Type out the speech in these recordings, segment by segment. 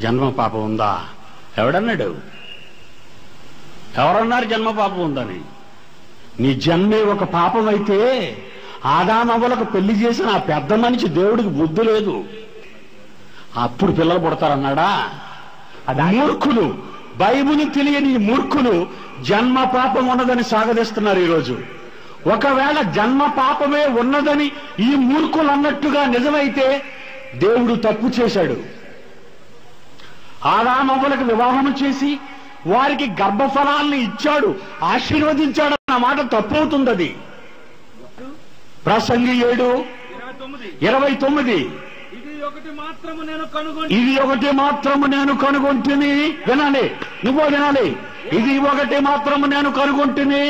జన్మ పాపం ఉందా? ఎవడన్నాడు? ఎవరన్నారు జన్మ పాపం ఉందని? నీ జన్మే ఒక పాపం అయితే ఆదామవ్వలకు పెళ్లి చేసిన ఆ పెద్ద మనిషి దేవుడికి బుద్ధి లేదు, అప్పుడు పిల్లలు పుడతారన్నాడా? మూర్ఖులు, బైబిల్ తెలియని మూర్ఖులు జన్మ పాపం ఉన్నదని సాగదీస్తున్నారు ఈరోజు. ఒకవేళ జన్మ పాపమే ఉన్నదని ఈ మూర్ఖులు అన్నట్టుగా నిజమైతే దేవుడు తప్పు చేశాడు. ఆదామవ్వలకు వివాహం చేసి వారికి గర్భఫలాల్ని ఇచ్చాడు, ఆశీర్వదించాడు అన్న మాట తప్పవుతుంది. అది ప్రసంగి 7:29. ఇది ఒకటి మాత్రము నేను కనుగొంటిని. వినాలి, నువ్వు వినాలి. ఇది ఒకటి మాత్రము నేను కనుగొంటిని.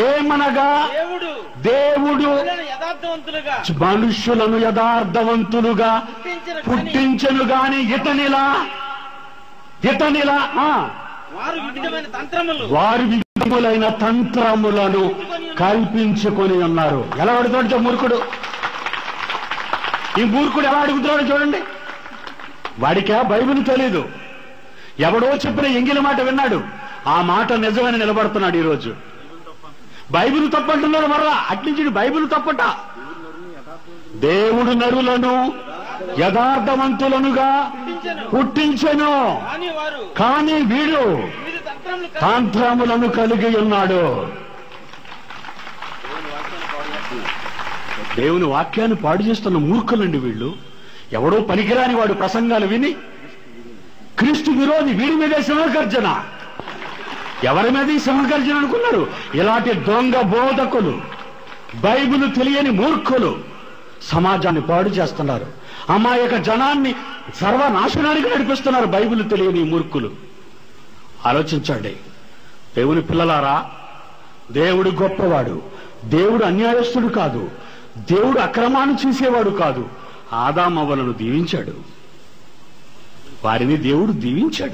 ఏమనగా దేవుడు మనుష్యులను యథార్థవంతులుగా పుట్టించను గాని ఇతనిలా వారు విధములైన తంత్రములను కల్పించుకొని ఉన్నారు. ఎలా అడుగుతాడు మూర్ఖుడు? ఈ మూర్ఖుడు ఎలా అడుగుతున్నాడు చూడండి. వాడికా బైబిల్ తెలీదు, ఎవడో చెప్పిన ఎంగిలి మాట విన్నాడు, ఆ మాట నిజమని నిలబడుతున్నాడు. ఈరోజు బైబిల్ తప్పంటున్నాడు. మరలా అట్నుంచి బైబిల్ తప్పట. దేవుడు నరులను యథార్థవంతులనుగా పుట్టించెను, కానీ వీడు తంత్రములను కలిగి ఉన్నాడు. దేవుని వాక్యాన్ని పాడు చేస్తున్న మూర్ఖులండి వీళ్ళు. ఎవడో పనికిరాని వాడు ప్రసంగాలు విని క్రీస్తు విరోధి, వీడి మీదే సింహగర్జన. ఎవరి మీద ఈ సింహగర్జన అనుకున్నారు? ఇలాంటి దొంగ బోధకులు, బైబిల్ తెలియని మూర్ఖులు సమాజాన్ని పాడు చేస్తున్నారు. అమాయక జనాన్ని సర్వనాశనానికి నడిపిస్తున్నారు బైబిల్ తెలియని మూర్ఖులు. ఆలోచించండి దేవుని పిల్లలారా. దేవుడు గొప్పవాడు, దేవుడు అన్యాయస్తుడు కాదు, దేవుడు అక్రమాన్ని చేసేవాడు కాదు. ఆదామవ్వలను దీవించాడు, వారిని దేవుడు దీవించాడు.